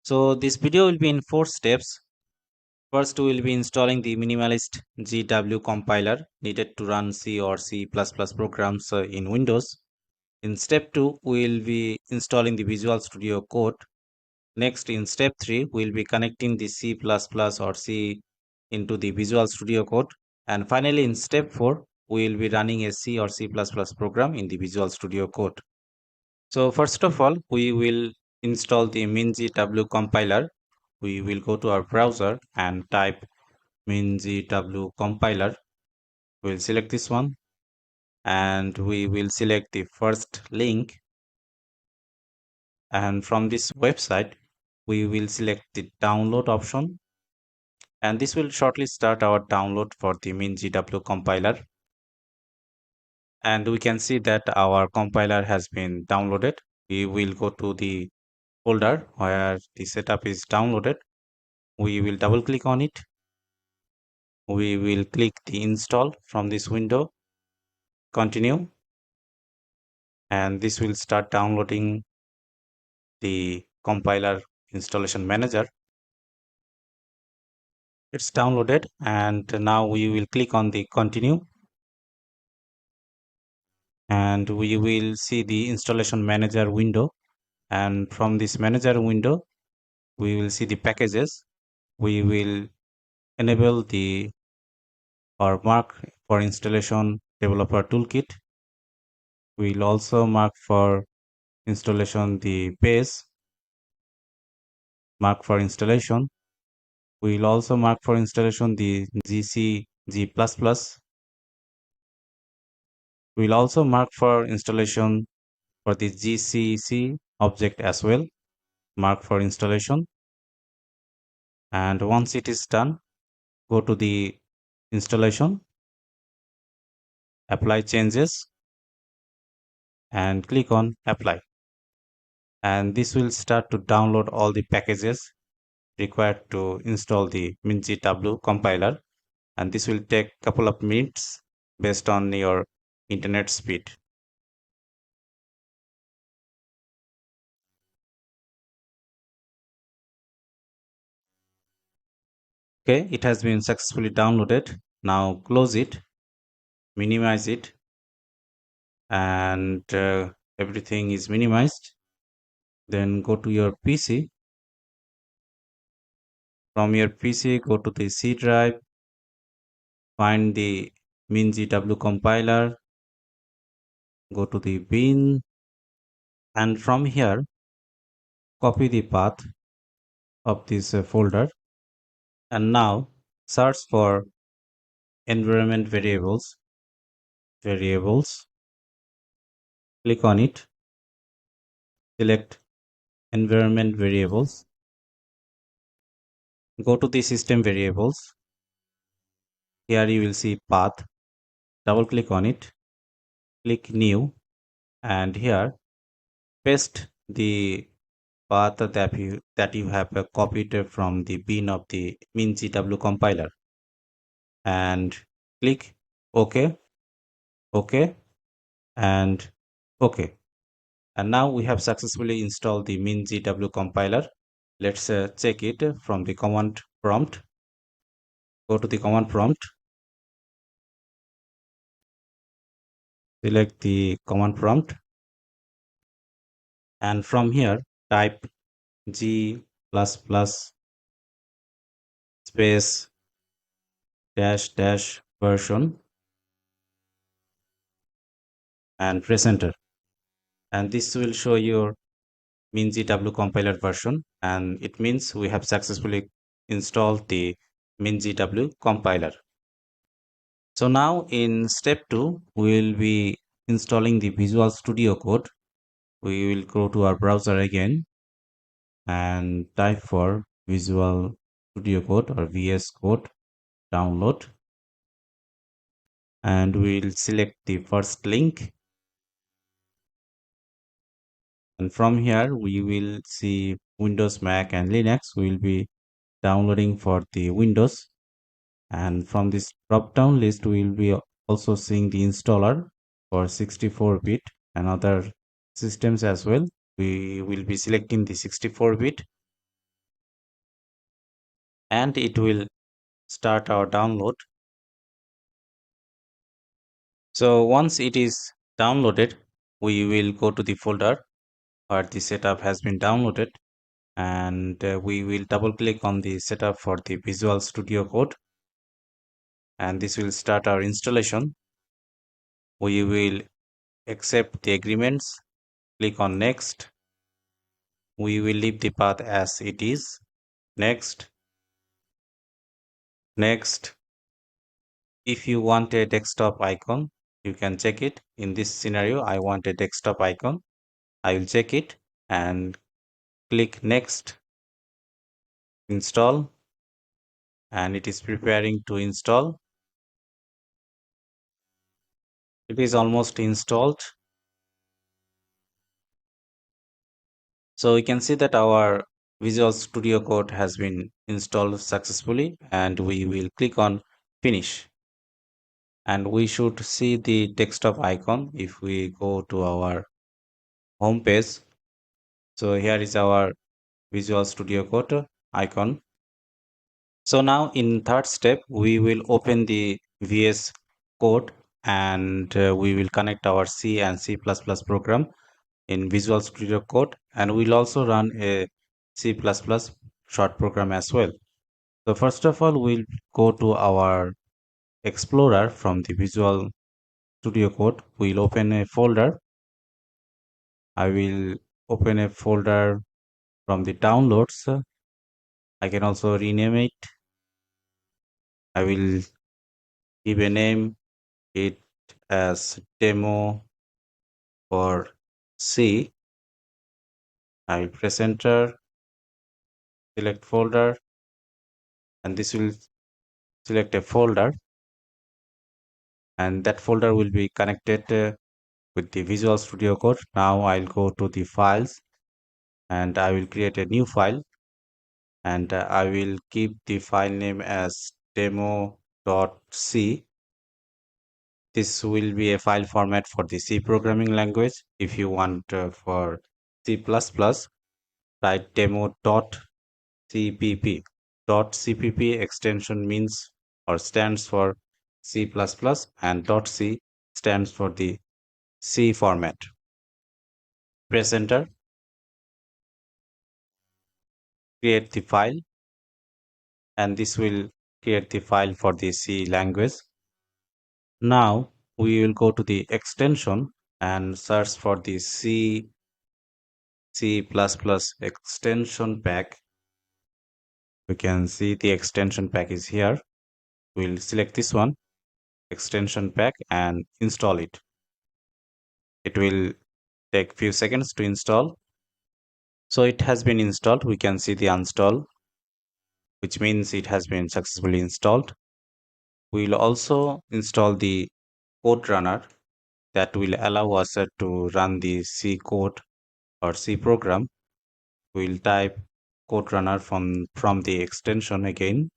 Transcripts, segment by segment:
So this video will be in 4 steps. First, we will be installing the minimalist GW compiler needed to run C or C++ programs in Windows. In step 2, we will be installing the Visual Studio Code. Next, in step 3, we will be connecting the C++ or C into the Visual Studio Code. And finally, in step 4, we will be running a C or C++ program in the Visual Studio Code. So first of all, we will install the MinGW compiler. We will go to our browser and type MinGW compiler. We'll select this one and we will select the first link. And from this website, we will select the download option. And this will shortly start our download for the MinGW compiler. And we can see that our compiler has been downloaded. We will go to the folder where the setup is downloaded. We will double click on it. We will click the install from this window, continue, and this will start downloading the compiler installation manager. It's downloaded, and now we will click on the continue, and we will see the installation manager window. And from this manager window, we will see the packages. We will enable the or mark for installation developer toolkit. We will also mark for installation the base, mark for installation. We will also mark for installation the GC G++. We will also mark for installation for the GCC object as well, mark for installation. And once it is done, go to the installation, apply changes, and click on apply. And this will start to download all the packages required to install the MinGW compiler. And this will take a couple of minutes based on your internet speed. Okay, it has been successfully downloaded. Now close it, minimize it, and everything is minimized. Then go to your PC. From your PC, go to the C drive, find the MinGW compiler, go to the bin, and from here, copy the path of this folder. And now search for environment variables, click on it, select environment variables, go to the system variables. Here you will see path, double click on it, click new, and here paste the path that you have copied from the bin of the MinGW compiler, and click OK, OK, and OK. And now we have successfully installed the MinGW compiler. Let's check it from the command prompt. Go to the command prompt, select the command prompt, and from here type G++ space dash version and press enter. And this will show your MinGW compiler version, and it means we have successfully installed the MinGW compiler. So now in step 2, we will be installing the Visual Studio Code. We will go to our browser again and type for Visual Studio Code or vscode, download, and we'll select the first link. And from here we will see Windows, Mac, and Linux. We will be downloading for the Windows. And from this drop down list, we will be also seeing the installer for 64-bit and other systems as well. We will be selecting the 64-bit. and it will start our download. So once it is downloaded, we will go to the folder where the setup has been downloaded, and we will double click on the setup for the Visual Studio Code, and this will start our installation. We will accept the agreements, click on next. We will leave the path as it is. Next. Next. If you want a desktop icon, you can check it. In this scenario, I want a desktop icon. I will check it and click next. Install, and it is preparing to install. It is almost installed. So we can see that our Visual Studio Code has been installed successfully, and we will click on finish. And we should see the desktop icon if we go to our home page. So here is our Visual Studio Code icon. So now in third step, we will open the VS Code, and we will connect our C and C++ program in Visual Studio Code, and we'll also run a C++ short program as well. So first of all, we'll go to our Explorer from the Visual Studio Code. We'll open a folder. I will open a folder from the downloads. I can also rename it. I will give a name it as demo for C. I will press enter, select folder, and this will select a folder, and that folder will be connected with the Visual Studio Code. Now I'll go to the files, and I will create a new file, and I will keep the file name as demo.c. This will be a file format for the C programming language. If you want for C++, write demo.cpp. .cpp extension means or stands for C++, and .c stands for the C format. Press enter, create the file, and this will create the file for the C language. Now we will go to the extension and search for the C extension pack. We can see the extension pack is here. We'll select this one, extension pack, and install it. It will take few seconds to install. So it has been installed. We can see the install, which means it has been successfully installed. We'll also install the code runner that will allow us to run the C code or C program. We'll type code runner from the extension again.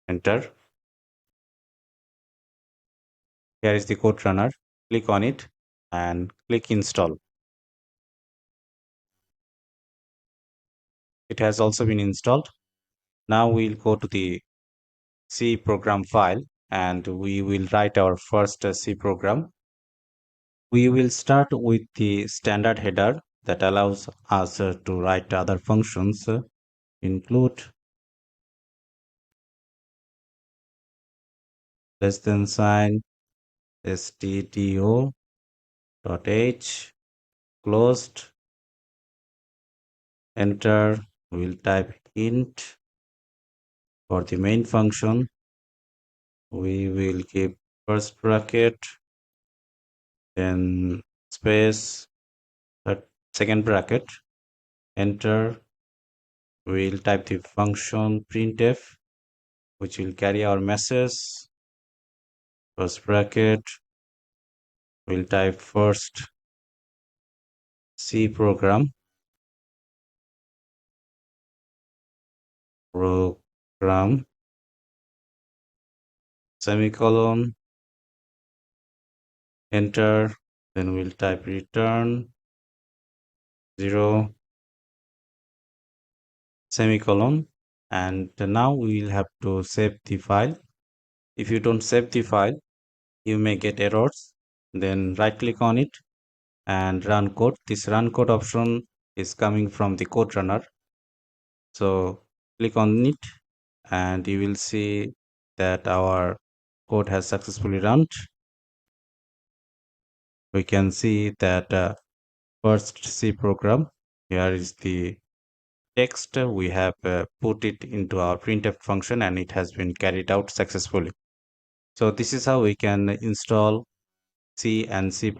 Enter. Here is the code runner. Click on it and click install. It has also been installed. Now we'll go to the C program file, and we will write our first C program. We will start with the standard header that allows us to write other functions. Include less than sign stdio.h closed. Enter. We'll type int. For the main function, we will keep first bracket, then space, second bracket. Enter. We'll type the function printf, which will carry our message. First bracket. We'll type first C program. Semicolon. Enter. Then we'll type return 0 semicolon, and now we will have to save the file. If you don't save the file, you may get errors. Then right click on it and run code. This run code option is coming from the code runner. So click on it and you will see that our code has successfully run. We can see that first C program, here is the text. We have put it into our printf function and it has been carried out successfully. So this is how we can install C and C++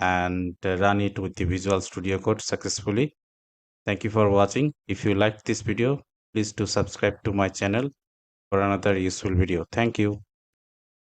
and run it with the Visual Studio Code successfully. Thank you for watching. If you liked this video, please do subscribe to my channel for another useful video. Thank you.